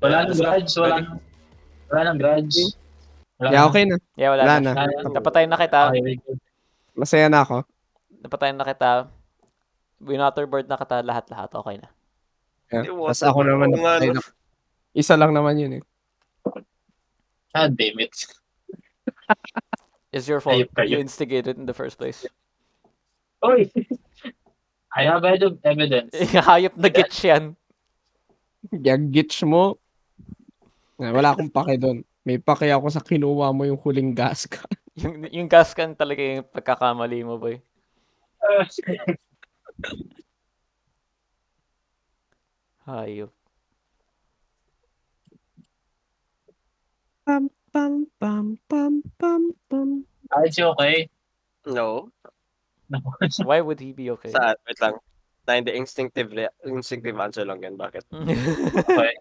Wala nang grudge, wala nang grudge. Yeah, okay na. Yeah, wala na. Napatayin na kita. Okay, good. Masaya na ako. Napatayin na kita. Winotterboard na kita lahat-lahat. Okay na. Yeah. Tapos ako naman napatay na. Isa lang naman yun eh. God damn it. It's your fault. Ayop kayo. You instigated in the first place. Oy! I have evidence. Hayop na gitch yan. Gagitch mo. Wala akong pake doon. May pake ako sa kinuha mo yung huling gas ka. yung gas can talaga yung pagkakamali mo, boy. Hayop. Pam, pam, pam, pam, pam, pam. Is he okay? No. No. Why would he be okay? Saan? Wait lang. Hindi, instinctive answer lang yan. Bakit? Okay.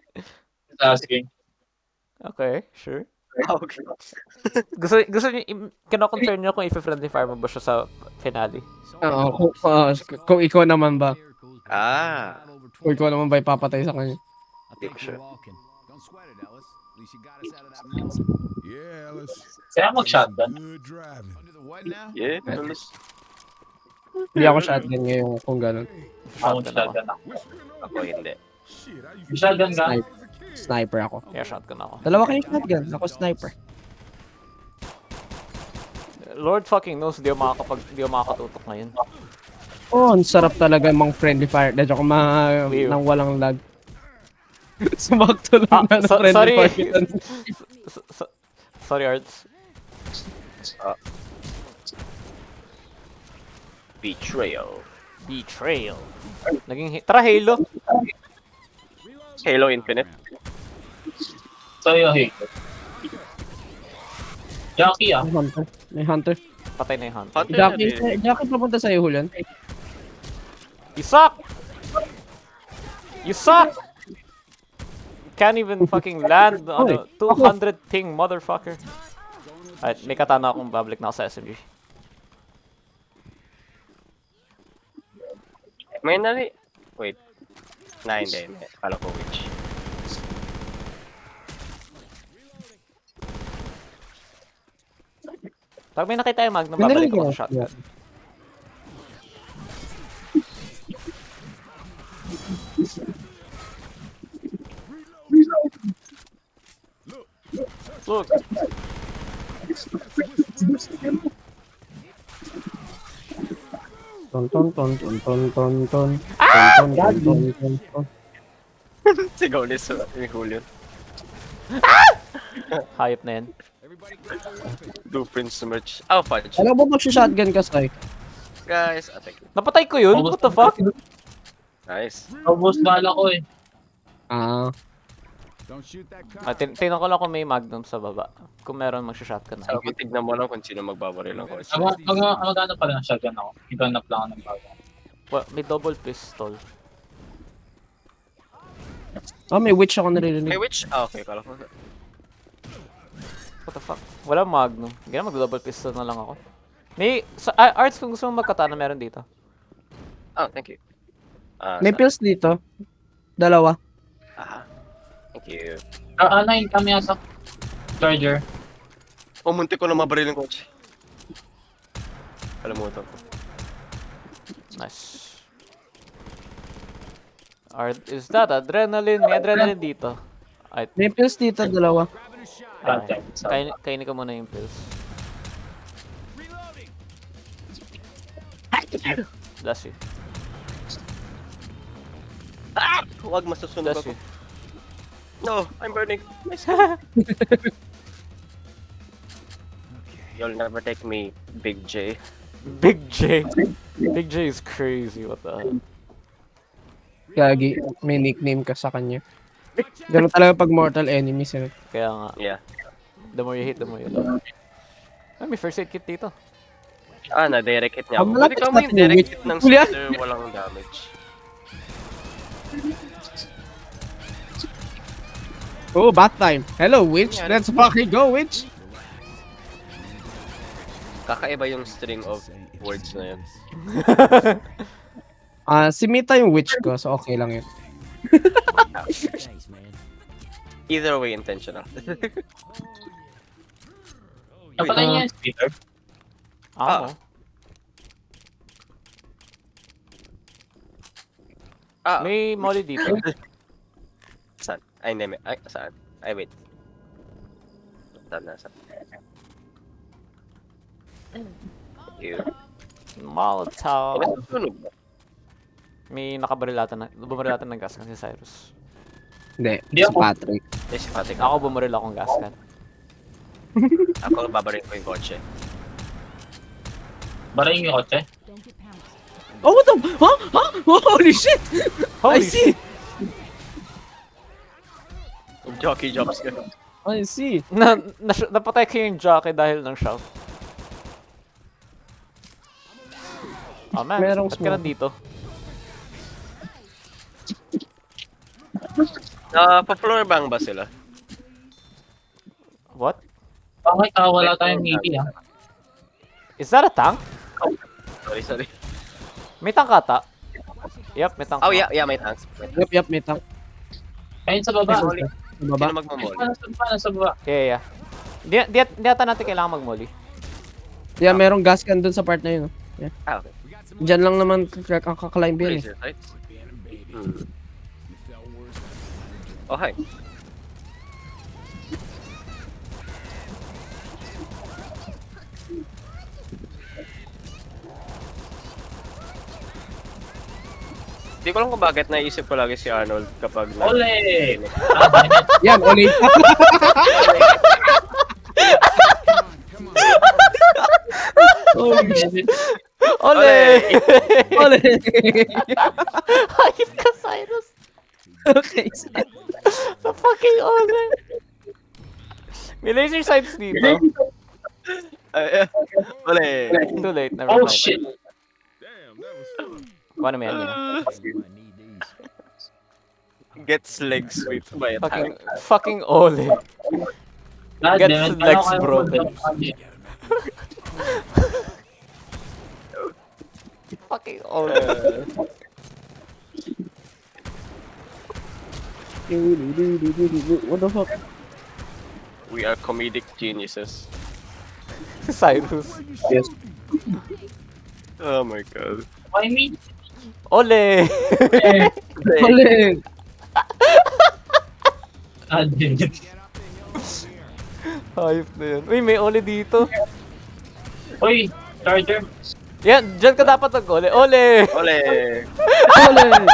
Just asking. Okay, sure. Okay. Gusto niyo, kino-confirm niyo kung i-friendly fire mo ba siya sa finale? Oo, kung ikaw naman ba? Kung ikaw naman ba ipapatay sa kanya? Hindi ko sure. Kaya mag-shotgun. Yeah, Alice. Hindi ako shotgun ngayon kung gano'n. Ako Shotgun ako. shotgun ako. Ako hindi. Shotgun ka? Sniper ako. Yeah, shotgun ako. Dalawa kayo shotgun. Ako sniper. Lord fucking knows, di ako makakatutok ngayon. Oh, ang sarap talaga mang friendly fire. Dahil ako Wait. nang walang lag. Sumakto lang na sorry. friendly fire. Sorry, Arts. Betrayal. Tara, Halo. Halo Infinite. So yung hate. Jackie ah. May hunter. Patay na yung hunt. Jackie papunta sa'yo, Julian. You suck! You suck! Can't even fucking land on a 200 ping, motherfucker. Alright, may katana akong babalik na ako sa SMG. May nali. Wait. Hindi. Kala ko witch. Pag may nakita yung Magnum, babalik ako sa shotgun. Look! Ton. Sigaw ni Julio. Hayop na yan. Blueprints merch. Oh, fudge. Alam mo mag-shotgun ka, Sai? Guys, attack. Napatay ko yun? What the fuck? Nice. Ubus bala ko eh. Tingnan ko lang kung may Magnum sa baba. Kung meron magsha-shotgun So, ako. tignan mo lang kung sino magbabaril ng coach. Magano pala ng shotgun ako. Iganap lang ako ng bago. Well, may double pistol. May witch ako naririnig. May witch? Ah, okay. Kala ko. What the fuck? Wala Magnum. Ganyan, mag-double pistol na lang ako. May... Arts, kung gusto mo magkatana, meron dito. Oh, thank you. May pills dito. Dalawa. Thank you. Nine kami sa charger. Munti ko na mabaril ng coach. Kalimutan ko. Nice. Is that adrenaline? May adrenaline dito. May pills dito, dalawa. Kainin ko muna yung pills. Bless you. Huwag masusunog Bless ako. you. No, I'm burning. You'll never take me, Big J. Big J. Big J is crazy. What the hell? Gagi, may nickname ka sa kanya. Ganun talaga pag mortal enemies. Kaya nga. Yeah. The more you hit, the more you love. May first aid kit dito. Na-direct hit niya ako. Malapit Pwede ka mo yung natin yung direct witch. hit ng Julian! sister, walang damage. Oh, bath time. Hello, witch. Let's fucking go, witch. Kakaiba yung string of words na yun. Si Mita yung witch ko, so okay lang yun. Either way, intentional. Napatay niya yung speaker. Ako. May molly dito. Saan? Ay, hindi. Ay, saan? Ay, wait. Saan? Ew. Molotov. Sunog ba? May nakabarilatan ng gas kan si Cyrus. Hindi, Hindi si ako. Patrick. Yes, Patrick. Ako bumaril akong gas can. Ako, babarin ko yung kotse. Barayin yung kotse. Oh, what the? Huh? Huh? Holy shit! I Holy see! Jockey jumps ka. I see. Napatay ko yung jockey dahil ng shout. Oh man, Merong ba't ka smoke. nandito? Pa-floor bang ba sila? What? Bakit wala tayong melee ah? Is that a tank? Sorry. May tank ata. Yep, may tank. Oh, yeah, may tanks. Yup, may tank. Ayun sa baba. Molly. Sa baba. Sino magmamol? Nasa baba. Yeah. Di ata natin kailangan mag-molly. Yeah, merong gas can dun sa part na yun. Oh. Yeah. Ah, okay. Diyan lang naman kakaklimb yan eh. Laser sights? Oh, hi. Di ko lang kung bakit naisip ko lagi si Arnold kapag Ole! Yan, ulit. Holy shit. Ole! Ulit. Hayop ka, Cyrus! Okay. Sa fucking ole! May laser sights dito. Wala Too late, never Oh mind. shit. Kung ano mo yan, yun. Gets leg swept by a tank. Fucking ole. God Get damn it. legs Ano kayo broken. Fucking ole. What the fuck? We are comedic geniuses. Cyrus. Yes. Oh my god. Why me? Ole! Ulit. God damn it. Hayop na yun. Uy, may ole dito. Uy, charger. Yan, dyan ka dapat mag-ole. Ole! Ole! Ulit.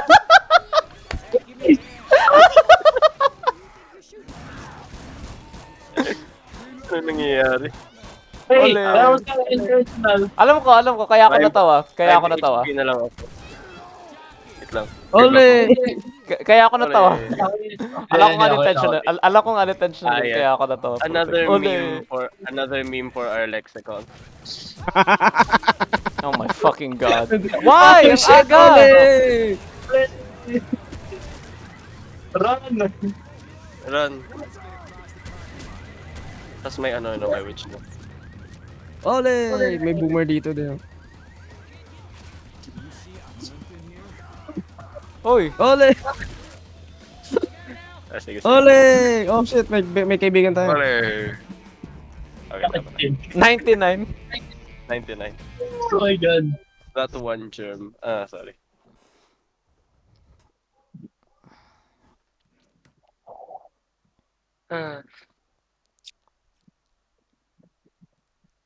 Ano nangyayari? Hey, Ole. that was intentional. Alam ko. Kaya ako natawa. Kaya ako natawa. HP na lang ako. Wait lang. Ulit. Kaya ako natawa. Ole. Alam ko unintentional. Alam ko unintentional. Ah, yeah. Kaya ako natawa. Ole. Another meme for our lexicon. Oh my fucking god. Why? Ang Shit, aga! ulit. Run! Run. Tapos may may witch na. Ulit. May boomer dito din. Uy! Ulit. Sige. Ulit. Oh shit, may kaibigan tayo. Ole. Okay, tama na. 99. 99. Oh my god. That one germ. Ah, sorry.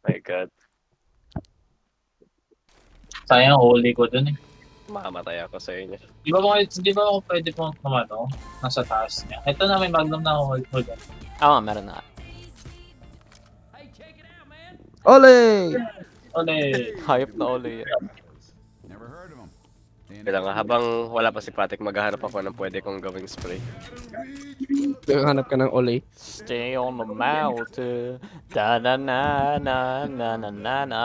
My god. Sayang, huli ko dun eh. Mamamatay ako sa inyo. Di ba ako pwede pong kumano? Nasa taas niya. Ito na may magnum na ako hold on. Oo, meron na. Ulit. Ole! Hayop na ole yan. Kailangan habang wala pa si Patrick, maghahanap ako ng pwede kong gawing spray. Hanap ka ng ulit. Stay on the mountain. Da-na-na-na-na-na-na-na.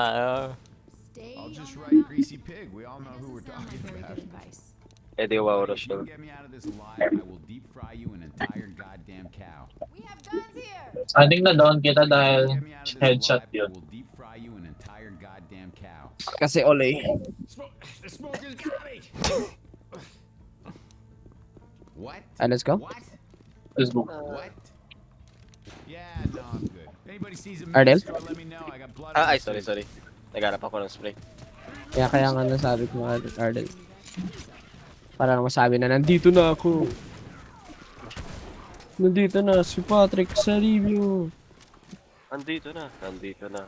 I'll just write greasy pig. We all know who we're talking about. Eddie Wow If you Rochelle. get me out of this alive, I will deep fry you an entire goddamn cow. We have guns here. Sanding na down kita dahil Get me out of this headshot alive, I yun. will deep fry you an entire goddamn cow. Kasi ulit. The smoke is coming. What? Ah, let's go. What? Let's go. What? Yeah, no, I'm good. If anybody sees a Ardel? meat store, let me know. I got blood on Ay, my sorry, sorry. Naghanap ako ng spray. Kaya nga nasabi ko Arden. Para masabi na nandito na ako. Nandito na si Patrick sa review. Nandito na. Nandito na.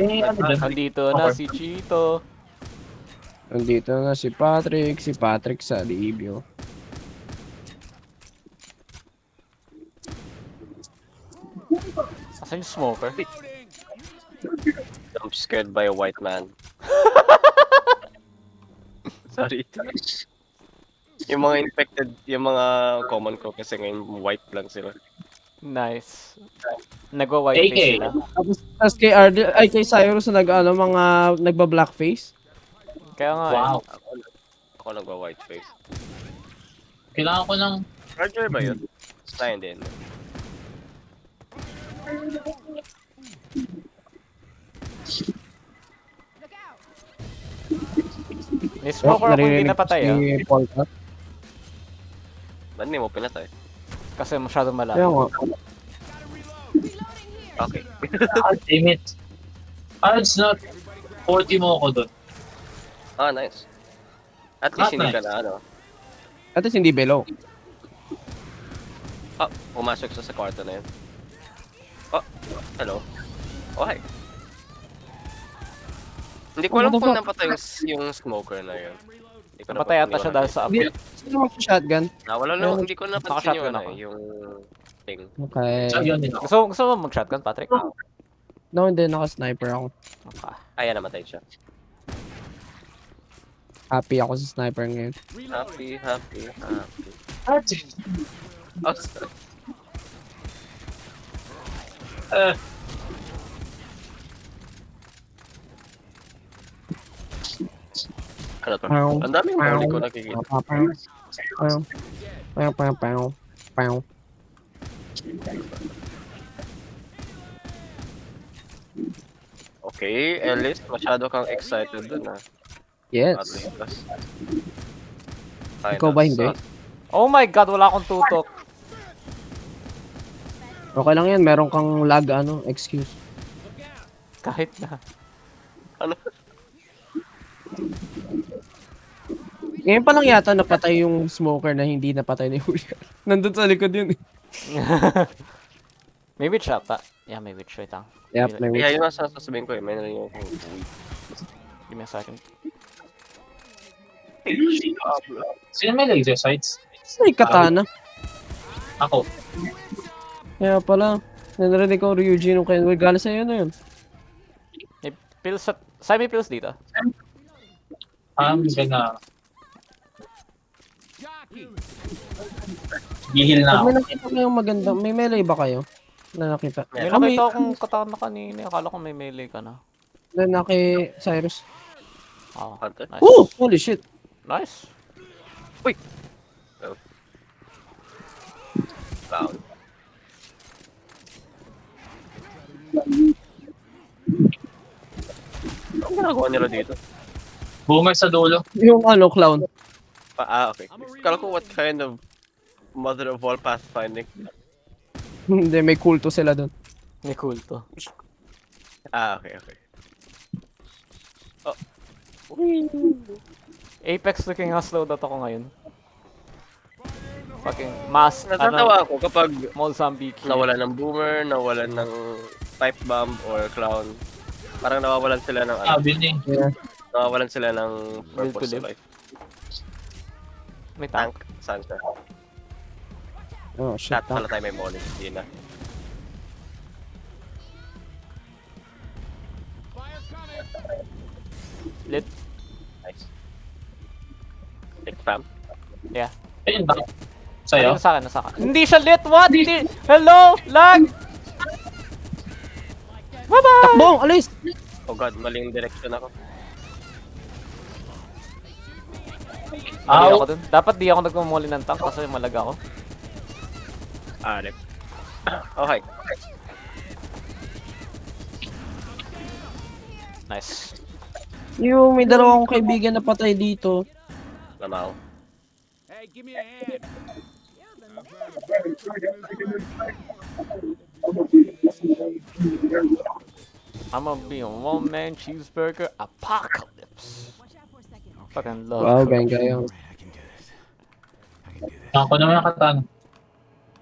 Eh, ano dyan? Nandito na si Chito. Nandito na si Patrick sa review. Asan yung smoker? I'm scared by a white man. Sorry. Yung mga infected, yung mga common ko kasi ngayon white lang sila. Nice. Nagwa-white face AK. sila. Tapos kay Ardel, ay kay Cyrus na mga nagba-blackface. Kaya nga Wow. Ako nagwa-white face. Kailangan ko ng... Charger ba yun? Sign din. May smoker ako hindi Naririnig napatay si Polka. Ba't hindi mo pinatay? Kasi masyadong Kaya malayo. nga. Okay. Ah, damn it. It's not 40 mo ako dun. Ah, nice. At least hindi ka Nice. na ano. At least hindi below. Ah, pumasok sa kwarto na yun. Oh, hello. Oh, hi. Hindi ko alam Ano kung ba? napatay yung smoker na yun. Hindi ko Napatay ata siya dahil sa Hindi, apoy. sino mag-shotgun? Wala lang, hindi ko napansin yung Naka-shotgun ano ako. yung thing. Okay. So, yun din ako. Gusto mo mag-shotgun, Patrick? No, hindi. Naka-sniper ako. Okay. Ayan, namatay siya. Happy ako sa sniper ngayon. Happy, happy, happy. Oh, Uh, ano to? Pow. Ang daming huli ko nakikita. Pow. Okay, Ellis, masyado kang excited dun ah. Yes. Atlas. Ikaw ba hindi? Oh my god, wala akong tutok. Okay lang yan. Meron kang lag, excuse. Kahit na. Ano? Ngayon pa lang yata napatay yung smoker na hindi napatay ni Julian. Nandun sa likod yun. May witch ata. Yeah, may witch. Wait lang. Yep, may Kaya witch. yun ang sasabihin ko eh, may narinig akong weed. Give me a second. sino may laser sights? Ay, katana. Ako. Kaya pala. Narinig ko Ryuji nung kayo. Gala sa'yo na yun. May pills at... Saan may pills dito? I'm gonna... Gihil na Pag may ako. nakita kayong maganda, may melee ba kayo? Na nakita? May Ah, nakita akong katana kanina. Akala ko may melee ka na. na kay Cyrus. Oh, Hunter? nice. Oh! Holy shit! Nice. Clown. Anong ginagawa nila dito? Boomer sa dulo. Yung clown. Okay. Kala ko what kind of mother of all pathfinding. Hindi, may kulto sila doon. May cool to. Okay. Oh. Apex looking nga slow dot ako ngayon. Fucking mass, Natatawa ako kapag Mozambique. nawalan ng boomer, nawalan ng pipe bomb or clown. Parang nawawalan sila ng ano, Sabi niya. nawawalan sila ng Will to purpose of live. life. May tank. Tank, saan siya? Oh, shit. Lahat pala tayo may morning, hindi na. Lit. Nice. Take spam. Yeah. Ayun ba? Sa'yo? Sa akin, nasa akin. Hindi siya lit! What? Hindi! Hello! Lag! Bye-bye! Takbo! Alis! Oh god, maling direction ako. Mali Ow. ako dun. Dapat di ako nagmumuli ng tank kasi malag ako. Rip. Okay. Nice. Yung may dalawang kaibigan na patay dito. Lamaw. Hey, give me a hand. I'm gonna be a one-man cheeseburger apocalypse. Fucking love. Wow, ganga yun. I can do this. I can do this. Ako naman yung katana.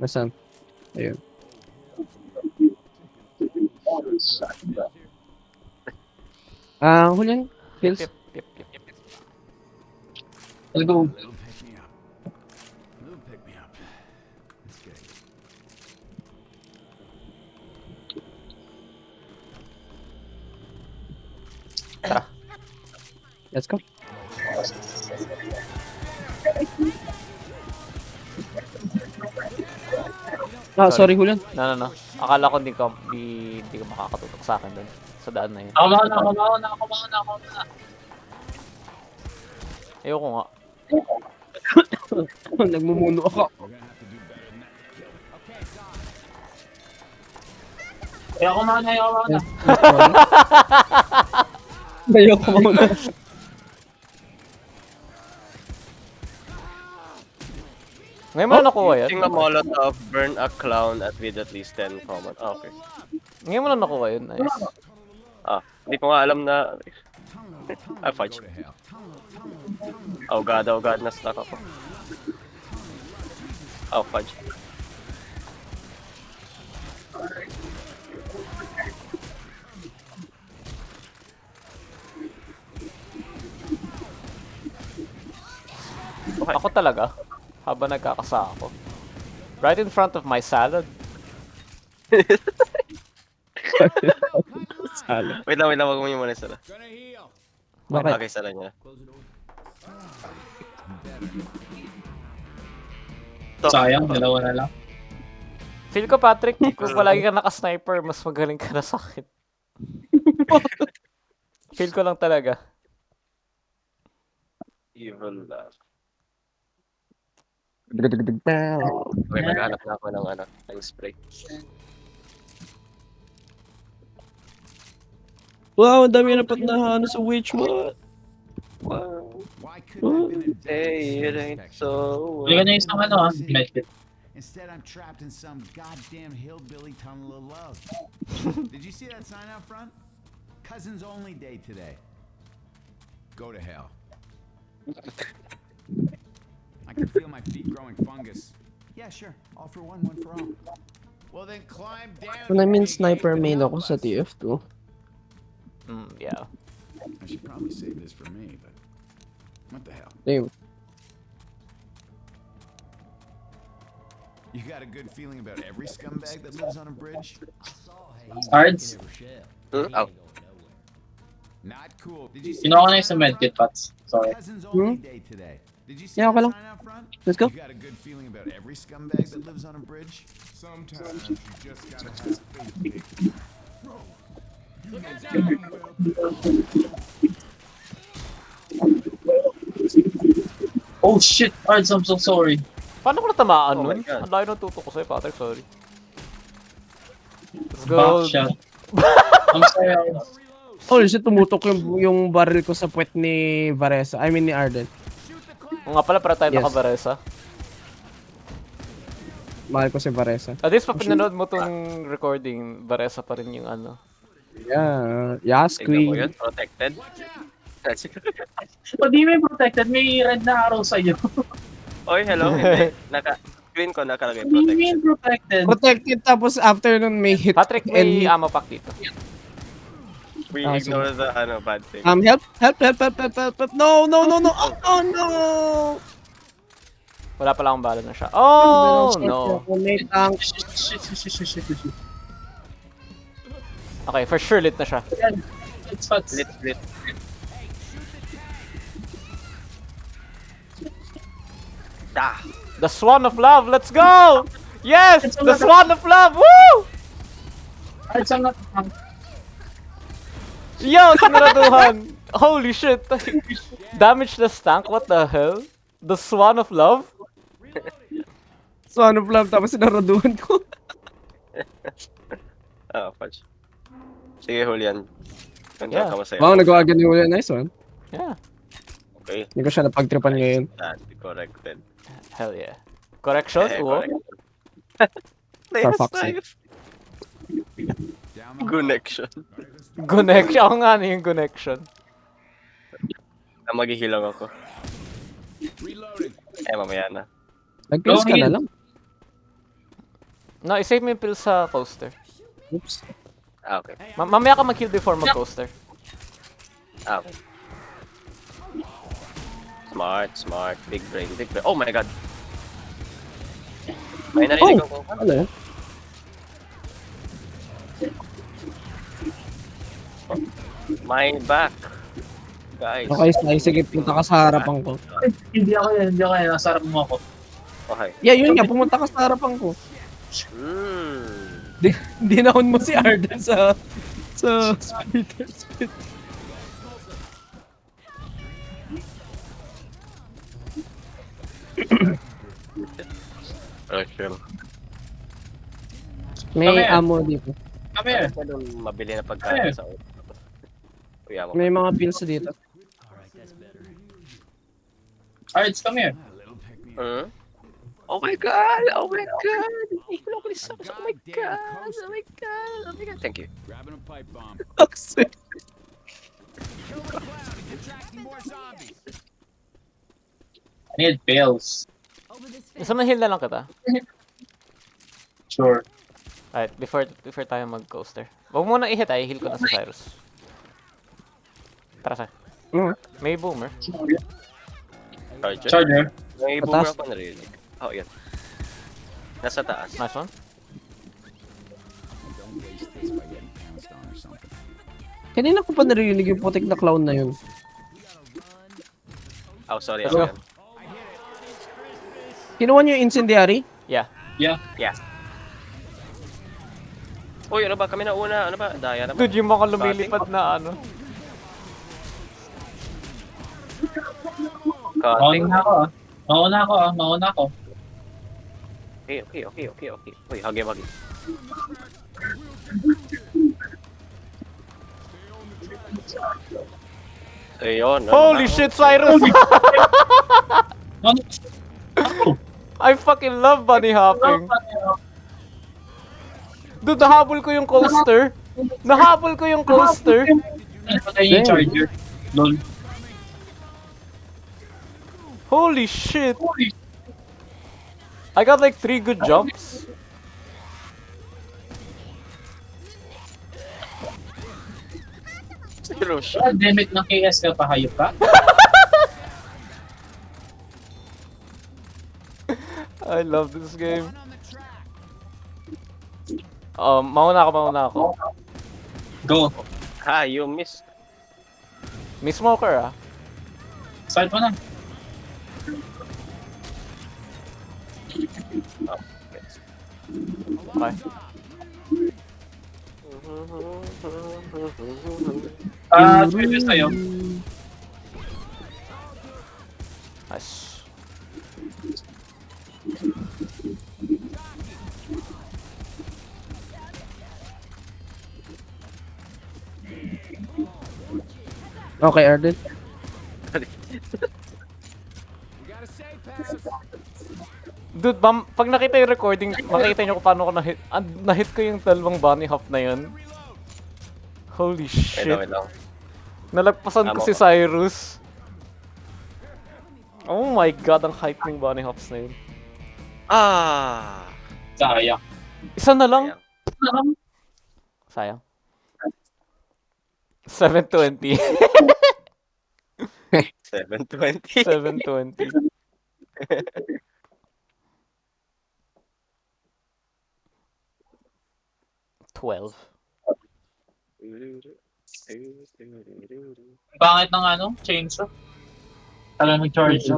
Nasaan? Ayun. Huling kills. Yep, yep, yep, yep. Let's go. Little pick me up. Little pick me up. That's good. Let's go. Sorry, Julian. No. Akala ko di ka makakatutok sa akin dun. Sa daan na yun. Ako mauna. Ayoko nga. Nagmumuno ako. Eh, ako mauna. Ayoko muna. Ngayon mo na nakuha yan. Using a Molotov, burn a clown with at least 10 common. Ah, okay. Ngayon mo na nakuha yun. Nice. Hindi ko nga alam na... fudge. Go to hell. Oh god, na-stuck ako. Oh, fudge. Okay. Ako talaga. Habang nagkakasa ako. Right in front of my salad. Wait lang, wag mo yung muna sila. Bakit? Okay, sala niya. Sayang, dalawa na lang. Feel ko, Patrick, kung palagi ka naka-sniper, mas magaling ka na sa akin. Feel ko lang talaga. Evil love. Wow, Okay, maghanap na ako ng spray. ang dami na patnahan sa witch mod. Wow. Why couldn't I have been a Hey, it ain't so... Huli ka na isang medkit. Instead, I'm trapped in some goddamn hillbilly tunnel of love. Did you see that sign out front? Cousins only day today. Go to hell. I can feel my feet growing fungus. Yeah, sure. All for one for all. Well, then climb down. When I mean and sniper help main ako us. sa TF2. Yeah. I should probably save this for me, but what the hell? Ayun. You got a good feeling about every scumbag that lives on a bridge? Cards? Oh. Not cool. Did you see Kinuha ko that na yung sa sign out medkit, front? Pats. Sorry. Cousins only day today. Did you see Yeah, that okay lang. sign out front? Let's go. You got a good feeling about every scumbag that lives on a bridge? Sometimes you just gotta have faith. Oh shit, Cards, I'm so sorry. Paano ko natamaan Oh my nun? God. Ang layo ng tutok ko sa'yo, Patrick. Sorry. Let's go. Backshot. I'm sorry. Holy shit, tumutok yung barrel ko sa puwet ni Varesa. I mean ni Arden. O nga pala, para tayo Yes. nakabaresa. Mahal ko si Varesa. At least, pag pinanood mo tong recording, baresa pa rin yung ano. Yeah. Yes, Tignan mo queen. yun, protected. Pag di may protected, may red na arrow sa'yo. Oy, hello. Hindi. Screen ko nakalagay Hindi may protected. protected. Protected tapos after nun may hit. Patrick, may and- ammo pack dito. We Ah, ignore the bad thing. Help. No. Oh, no. Wala pala akong bala na siya. Oh, no. May tank. Shit. Okay, for sure lit na siya. It's Pats. Lit. Ah! The Swan of Love, let's go! Yes! The Swan of Love! Woo! Cards, I'm not... Yo, sinaraduhan! Holy shit! Damage the tank, what the hell? The Swan of Love? So ano plan tapos sinaraduhan ko. Ah, fudge. Sige, Julian. Ganda Yeah. ka masaya. Wow, nagawa ganun ulit. Nice one. Yeah. Okay. Hindi ko siya napagtripan ngayon. That corrected. Hell yeah. Correction? Oo. Correct. For fuck's sake. Down the Connection. Connection. Ako nga na yung connection. Maghihilang ako. Reloading. Mamaya na. Nag-pills ka na lang. No, isave mo yung pills sa coaster. Oops. Okay. Mamaya ka mag-heal before mag-coaster. Okay. Smart. Big brain. Oh my god. May narinig ako. Ano yun? My back. Guys. Okay, sige, punta ka sa harapan ko. Hindi ako yan. Nasa harap mo ako. Okay. Yeah, yun nga, pumunta ka sa harapan ko. Dinahon mo si Arden sa Spider Spit. Okay. May Come here. ammo dito. Come here. Ano mabili na pagkain sa auto? Kuya mo. May mga pills dito. Alright, come here. Hmm? Oh my god! Oh my god! Oh my god! Oh my god! Oh my god! Thank you. Grabbing a pipe bomb. Toxic. Kill the cloud. He's attracting more zombies. I need pills. Gusto mo heal na lang kita? Sure. Alright, before tayo mag-coaster. Huwag mo na i-hit, heal ko na si Cyrus. Tara sa. May boomer. Charger. May Patas. boomer ako narinig. Oh, yan. Nasa taas. Nice one. Don't waste this by getting pounced on or something. Kanina ko pa narinig yung putik na clown na yun. Oh, sorry. Let's Ako go. yan. Kinuha niyo yung incendiary? Yeah. Yeah. Yeah. Uy, ano ba? Kami na una. Ano ba? Daya na ba? Dude, yung mga lumilipad na ano. Cutting. Mauna ako. Okay. Uy, hagi. Ayun. Holy shit, Cyrus! I fucking love bunny hopping. Dude, nahabol ko yung coaster. Patay yung charger. Lol. Holy shit. I got like 3 good jumps. Zero shot. God damn it, ng KS ka, pahayop ka? I love this game. Mauna ako. Go. Ha, you missed. May smoker ah. Start mo na. Okay. Charger sa'yo. Nice. Okay, Arden. Dude, pag nakita yung recording, makita nyo kung paano ko na-hit. Na-hit ko yung dalawang bunny hop na yun. Holy shit. Wait lang. Nalagpasan ko si Cyrus. Oh my god, ang hype ng bunny hops na yun. Ah! Sayang. Isa na lang. Sayang. 720. 720. 720. $12. Pangit ng chainsaw. Talagang mag-charge.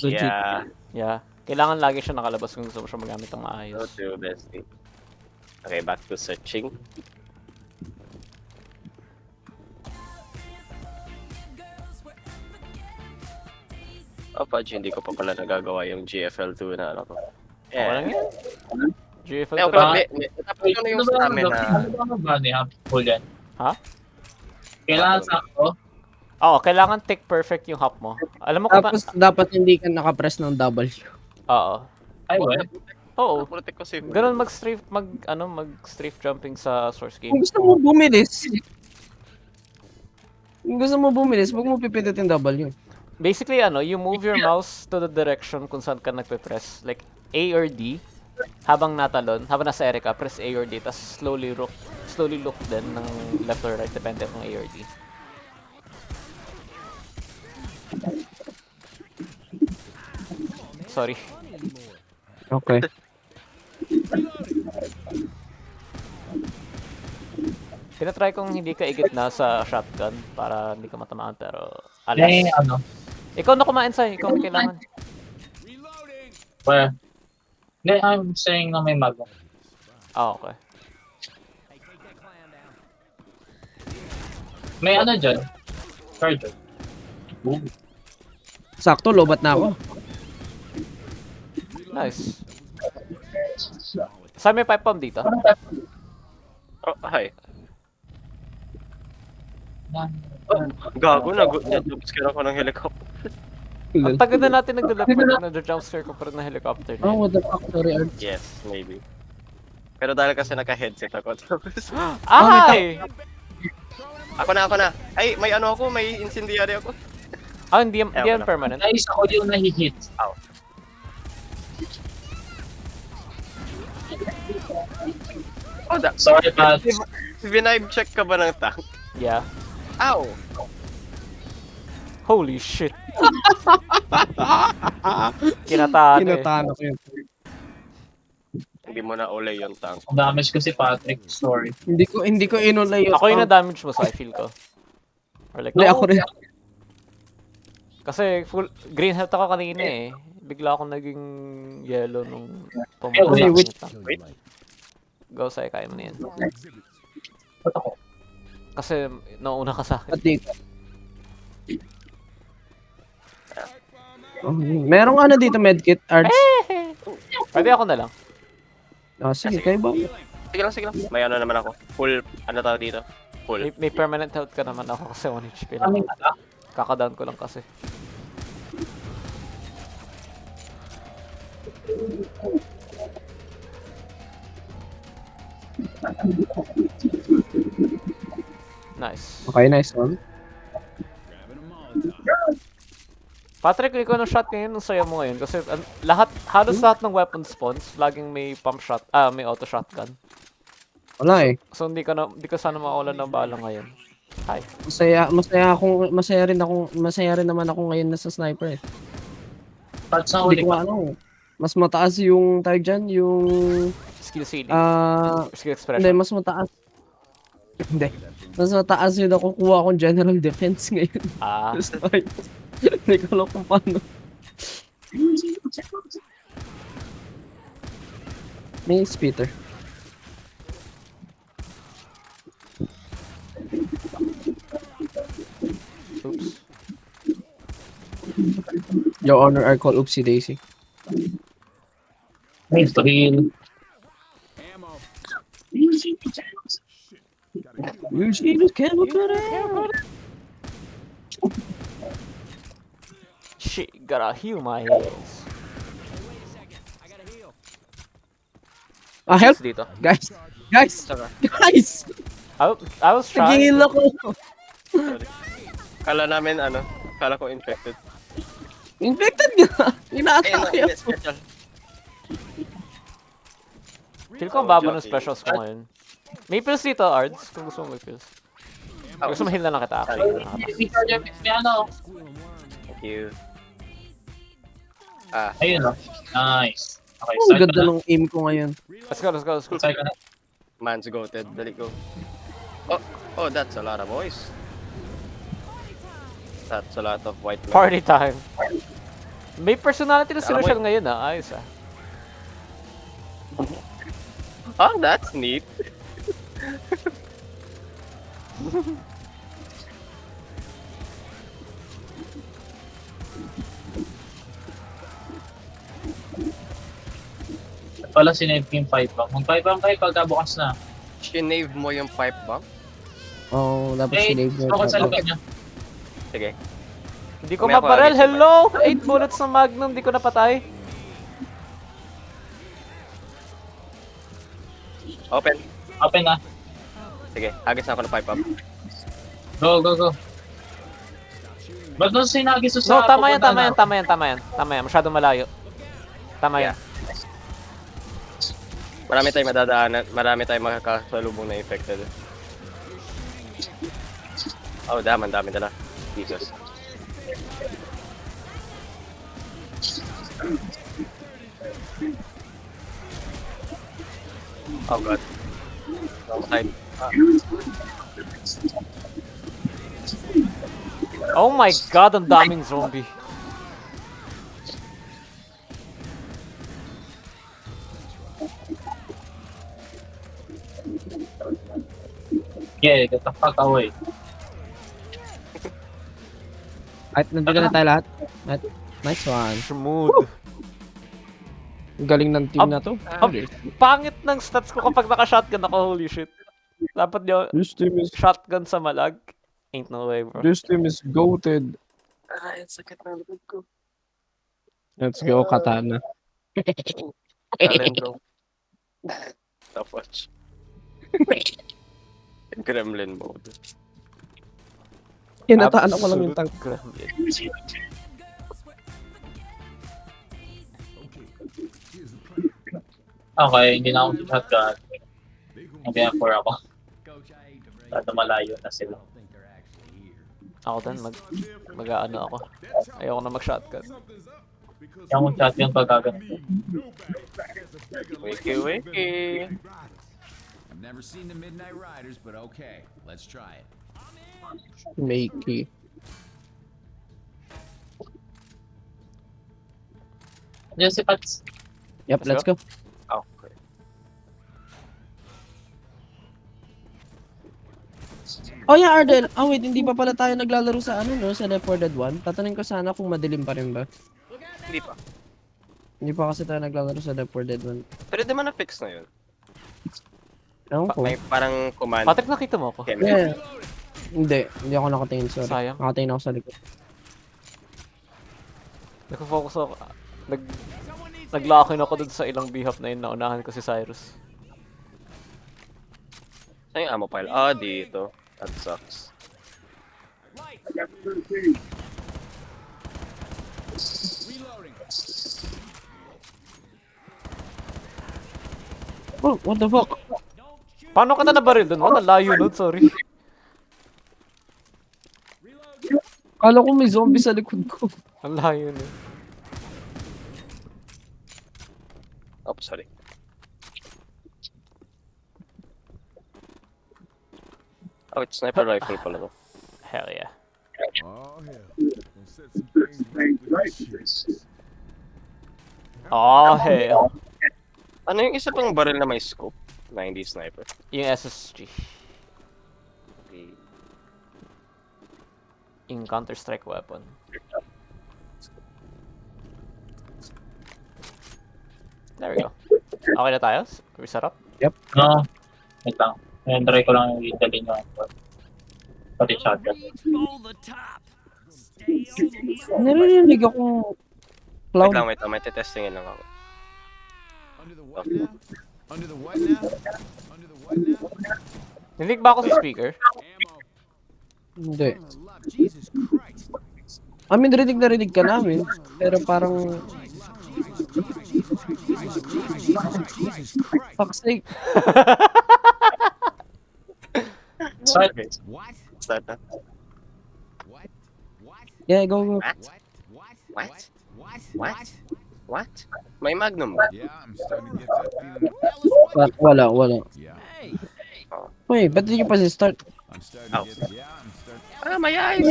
Legit. Yeah. Yeah. Kailangan lagi siya nakalabas kung gusto mo siya magamit ng Go maayos. to bestie. Okay, back to searching. Oh, Pudge, hindi ko pa pala nagagawa yung GFL2 na ano ko. Okay lang yan. GFL Eh, to okay, lang. tapos ko na yung stamina. Ano ba ang bunny hop? Julian? Ha? Kailangan sakto? Oo, kailangan tick perfect yung hop mo. Alam mo kung Tapos dapat hindi ka nakapress ng W. Oo. Ay, well. Oo. Protect ko safe. Ganun mag-strafe jumping sa source Kung game. gusto mo bumilis, wag mo pipitin W. Basically, you move your mouse to the direction kung saan ka nagpe-press. Like, A or D. Habang nasa ere ka, press A or D, tapos slowly look din ng left or right, depende kung A or D. Sorry. Okay. Tinatry kong hindi ka igit na sa shotgun para hindi ka matamaan, pero Eh, alas. Ikaw na kumain sa'yo, ikaw may kailangan. Where? Hindi, I'm saying na may mago. Ah, okay. May ano dyan? Charger. Ooh. Sakto, lobat na ako. Nice. Saan may pipe bomb dito? Oh, hi. Gago, nag-jumpscare ako ng helicopter. Ang tagal na natin nagde-leopard, nag-jumpscare ko pa rin na helicopter. Oh, what the fuck, sorry, Art. Yes, maybe. Pero dahil kasi naka-headset ako, tapos... Ay! Ako na. Ay, may ano ako, may incendiary ako. Ah, hindi yan permanent. Guys, ako yung nahihit. Oh, Sorry, Pat. Vibe check ka ba ng tank? Yeah. Ow! Holy shit. Kinatano eh. Kinatano ko yun. Hindi mo na ule yung tank. Ang damage ko si Patrick. Sorry. Hindi ko inulay yun. Ako yung na-damage mo sa I feel ko. Or like, Hindi, ako rin. Kasi full green health ako kanina eh. Bigla akong naging yellow nung Eh, pumunta wait. sa tank. Wait. Go sa'yo, kaya mo na yan. Ba't ako? Kasi nauna ka sa akin. Pati. Oh, merong ano dito, medkit, Arts. Pwede ako na lang. Oh, sige, kayo ba? Sige lang. May ano naman ako. Full, ano tawag dito? Full. May permanent health ka naman ako kasi 1 HP lang. Kaming ala? Kakadown ko lang kasi. Nice. Okay, nice one. Patrick, ikaw ng shot ngayon, ang saya mo ngayon kasi halos lahat ng weapon spawns, laging may may auto shotgun. Wala eh. So hindi ka sana makawalan ng bala ngayon. Hi. Masaya rin naman ako ngayon na sa sniper eh. Pat sa Hindi huli ko ka. ano, mas mataas yung tawag dyan, yung Skill ceiling. hindi, Skill expression. mas mataas. Hindi. Mas mataas yung nakukuha kong general defense ngayon. Ah, Sorry. Hindi ko alam kung paano. May spitter. oops. Your Honor, I call Oopsie Daisy. Need to heal. Usually the camera cut Shit, gotta heal my ass. help! Dito. Guys! Guys! I was trying. Nag-heal ako! Kala namin ano, kala ko infected. Infected nga! Ina-atake ako! Special. Feel ko ang baba ng specials ko ngayon. May pills dito, Ards, kung gusto mo may pills. Gusto mo heal na lang kita actually. May ano? Thank you. Ayun o. Nice. Okay, Ang start ganda ka na. ng aim ko ngayon. Let's go. Start ka na. Man's goated. Dali go. Oh, that's a lot of boys. That's a lot of white men. Party time. May personality na si Rochelle ngayon ayos ah. Oh, that's neat. At pala sinave ko yung 5 bomb. Mag 5 bomb kayo pagkabukas na. Shinave mo yung pipe bomb? Oh, dapat Eh, sinave mo. ako sa likod niya. Sige. Hindi ko May ako maparel. lagi sa Hello! 8 bullets ng Magnum, di ko napatay. Open. Open na. Sige, agis na ako ng pipe up. Go, go, go. Ba't doon sinagis No, sa tama yan, pupunta tama na? yan, tama yan, tama yan. Tama yan, masyadong malayo. Tama yan. Marami tayong madadaanan, marami tayong makakasalubong na infected. Oh, damn, ang dami dala. Jesus. Oh god. Wrong side. Ah. Oh my god, ang daming zombie. Yeah, get the fuck away. At nandito na tayo lahat. At, nice one. Smooth. Ang galing ng team na to. Ang pangit ng stats ko kapag naka-shotgun ako, holy shit. Dapat nyo, This team is shotgun sa malag. Ain't no way, bro. this team is goated. Ay, sakit ng likod ko. Let's go, Katana. Talent bro. Stop watch. Gremlin mode. Kinataan ko lang yung tank. Gremlin. Okay, hindi na ako shotgun. Hindi na 4 ako. At malayo na sila. Ako din, mag-ano ako. Ayoko na mag-shotgun. Yung shotgun pag gaganito. Wiki wiki. I've never seen the Midnight Riders, but okay, let's try it. Makey. Diyan si Pats. Yep, let's go. Okay. Oh yeah, Ardel. Oh wait, hindi pa pala tayo naglalaro sa ano, no? Sa Left 4 Dead 1. Tatanungin ko sana kung madilim pa rin ba. Hindi pa. Hindi pa kasi tayo naglalaro sa Left 4 Dead 1. Pero di man na-fix na yun. Ewan ko. May parang command. Patrick, nakita mo ako? Kaya Yeah. Hindi ako nakatingin, sorry. Sayang. Nakatingin ako sa likod. Nag-focus ako. Naglakin ako dun sa ilang bihap na yun. Naunahan ko si Cyrus. Saan yung ammo pile? Ah, dito. That sucks. Oh, what the fuck? Paano ka na nabaril dun? Oh, nalayo nun, sorry. Kala ko may zombie sa likod ko. Ang layo nun. Oh, sorry. Oh, it's sniper rifle pala to. Hell yeah. Oh, hell. Gonna set some things right with this shit. Oh, hell. Ano yung isa pang barrel na may scope? 90 sniper. Yung SSG. Okay. Yung Counter-Strike weapon. There we go. Okay na tayo? We set up? No. Wait lang. Try ko lang yung italin yung pati shotgun. Narinig akong Wait cloud. lang, wait lang. May tetestingin lang ako. Under the what now? Under the what now? Under the what now? Narinig ba ako sa speaker? Ammo. Hindi. For the love, Jesus Christ. I mean, narinig ka namin. Pero parang, fuck's sake. Start. What? Start na. What? What? Yeah, go, go. What? What? What? What? What? What? May magnum ba? Yeah, I'm starting to get that feeling. Wala. Yeah, Wait, ba't hindi pa si start? I'm starting to Oh. get. Yeah, I'm starting. Ah, may eyes!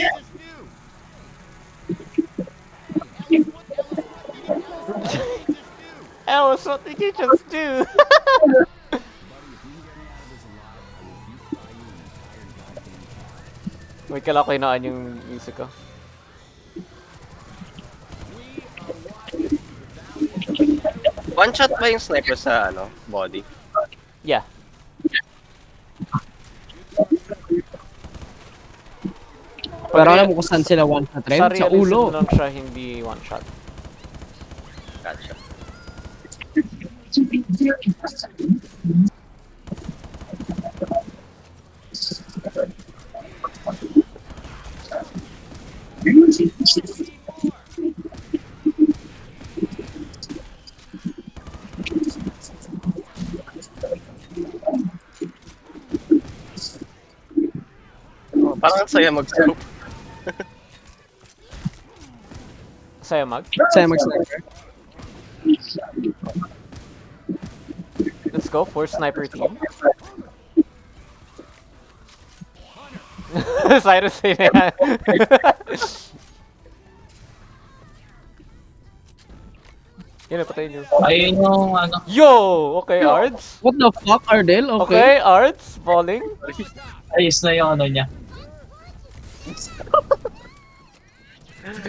Alice, what did you just do? Wait, kailangan ko hinaan yung music ko. One shot ba yung sniper sa ano, body? Yeah. Pero alam mo kung saan sila one shot rin? Sa realism ulo. lang siya, hindi one shot. Gotcha. Parang ang saya mag-scope. Saya mag. Saya mag-sniper. Let's go for sniper team. Cyrus say na yan. Yun, patayin nyo. Ayun yung ano. Yo! Okay, Ards. What the fuck, Ardel? Okay, Ards. Falling. Ayos na yung ano niya.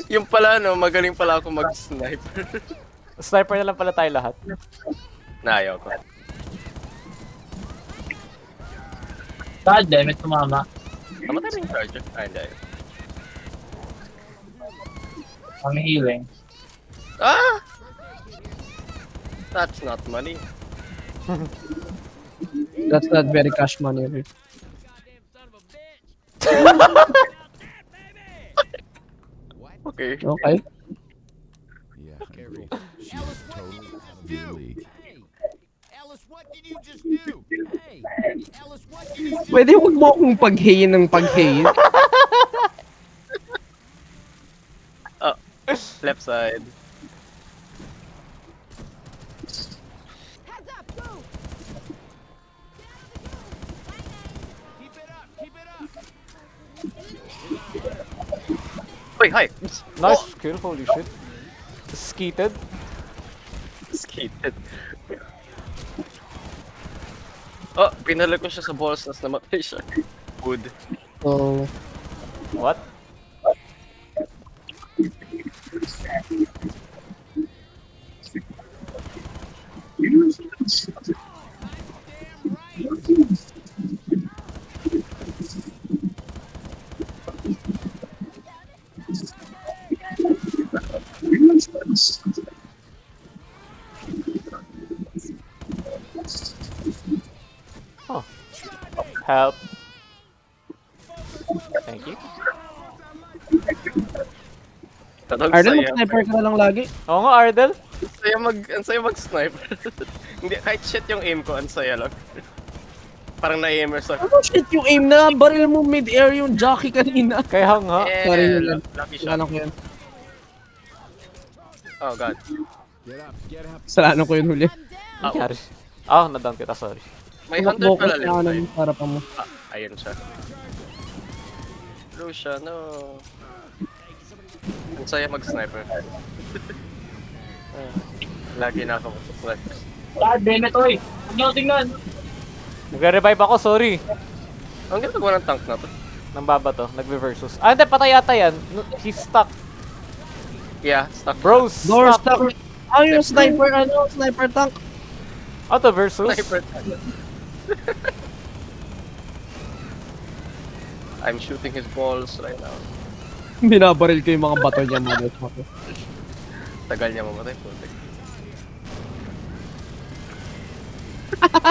Yung pala, no, magaling pala ako mag-sniper. Sniper na lang pala tayo lahat. Nayaw ko. God damn it, tumama. Namatay na yung charger. Ay, hindi. Kami healing. Ah! That's not money. That's not very cash money. Okay. Okay. Yeah, Carrie. She's totally out of your league. Ellis, what did you just do? Hey, Ellis, what did you do? Pwede huwag mo akong paghayin ng paghayin. Left side. Keep it up, keep it up. Uy, hi! Nice kill, holy shit. Skeeted. Skated. Oh, pinala ko siya sa balls, nas namatay siya. Good. So, What? Oh. Help. Thank you. Tanong Ardel, saya. mag-sniper ka na lang lagi. Oo nga, Ardel. Ang saya mag-sniper. Hindi, kahit shit yung aim ko, ang saya lang. Parang na-aimer sa... Ano shit yung aim na? Baril mo mid-air yung jockey kanina. Kaya nga. Sorry, yun. lucky shot. Kasalanan ko yun. Oh god. Get up, get up. Kasalanan ko yun, Huli. Ang nangyari? Ah, na-down kita, sorry. May 100 pala left Ano side. yung para pa mo. Ah, ayun siya. Lucia, no. Ang saya mag-sniper. Lagi na ako mag-sniper. God damn it, oy! Huwag niyo tingnan! Nagre-revive ako, sorry. Ang ginagawa ng tank na to. Nang baba to, nagbe-versus. Ah, hindi, patay yata yan. He's stuck. Yeah, stuck. Bros, Door stuck. stop. Ah, yung sniper, sniper tank. Auto versus. Sniper tank. I'm shooting his balls right now. Binabaril ko yung mga bato niya, motherfucker. Tagal niya mamatay. Putik.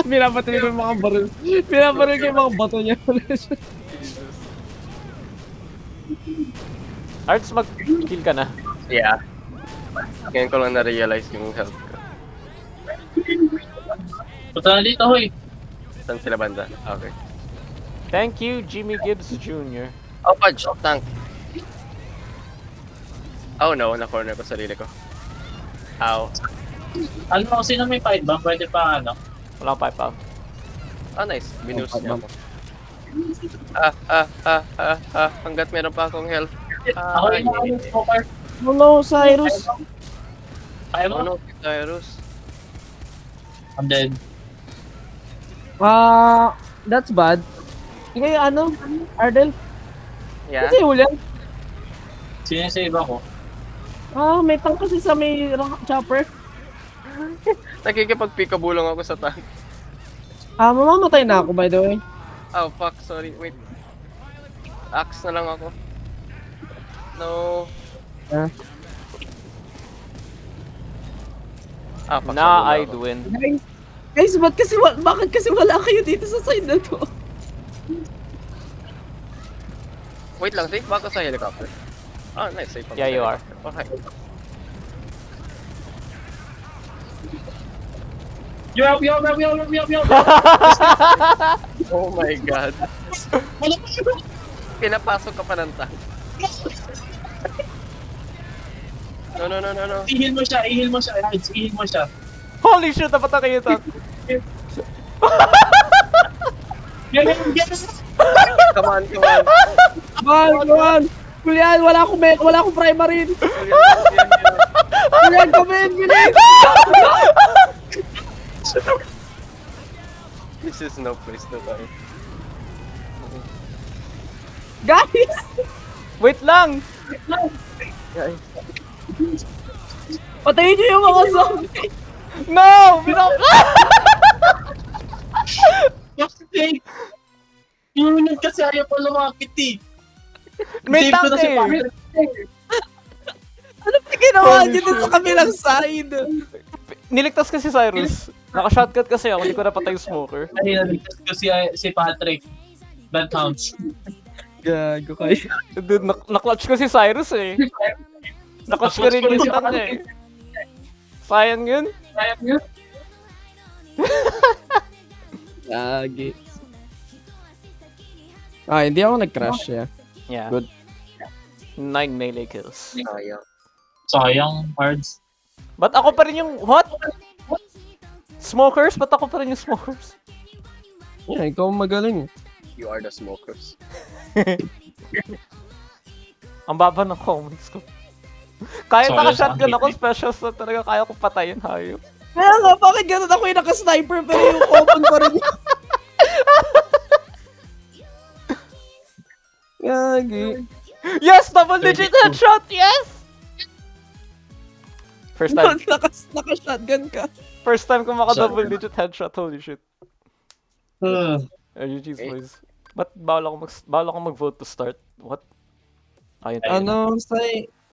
Binabaril ko yung mga baril. Binabaril ko yung mga bato niya. Arts, mag-kill ka na. Yeah. Ngayon ko lang na-realize yung health ko. Punta na dito, hoy! Saan sila banda? Okay. Thank you, Jimmy Gibbs Jr. Oh, fudge! Tank! Oh no, na-corner ko sarili ko. Ow. Ano, sino may fight ba? Pwede pa ano? Walang pipe out. Ah, nice. Binus Oh, niya ako. Hanggat meron pa akong health. Ako yung mga yung smoker. Hello, Cyrus. Kaya Oh mo? no, si Tyrus. I'm dead. That's bad. Sige, ano? Ardel? Yeah? Kasi Julian? Sinesave ako. May tank kasi sa may chopper. Nakikipag-peekaboo lang ako sa tank. Mamamatay na ako, by the way. Oh, fuck. Sorry. Wait. Axe na lang ako. No. Ah. Fuck. Na sorry, I'd ako. win. Guys, bakit kasi wala kayo dito sa side na to? Wait lang. Safe ba ako sa helicopter? Ah, nice. Safe ako Yeah, sa you are. helicopter. Okay. Yo! Oh my god. Pinapasok ka pa ng tank. No. Ihil mo siya, Rides, ihil mo siya. Holy shit, dapat na kayo tank. Yan! Come on. Man! Kulian, wala akong primary. Kulian, come in, bilis! This is no place to die. Guys! Wait lang! Guys. Patayin niyo yung mga zombie! No! Binaw Bakit? Yun kasi ayaw pa lumapit eh. May Save ko tank na si eh! Pangit. Ano ba ginawa niyo dun sa kabilang side? Niligtas kasi Cyrus. Naka-shotgun kasi ako, hindi ko napatay yung smoker. Ay, naligtas ko si Patrick. Bad counts. Gago kayo. Dude, na-clutch ko si Cyrus eh. Na-clutch ko rin yung tank eh. Sayang yun. Gagi. Hindi ako nag-crash yeah. Yeah. Good. 9 melee kills. Sayang. Sayang, cards. Ba't ako pa rin yung... What? Smokers? Ba't ako pa rin yung smokers? Yeah, ikaw magaling. You are the smokers. Ang baba ng comments ko. Kahit Sorry, naka-shotgun sorry. ako, specials na talaga kaya ko patayin, hayop. Kaya nga, bakit ganun ako yung naka-sniper pero yung open pa rin yun? Gagi. Yes! Double digit headshot! Yes! First time. Naka-shotgun ka. First time ko maka-double digit headshot. Holy shit. GG's, Eh. boys. Ba't bawal ako mag-vote to start? What? Ayun. Ano, say,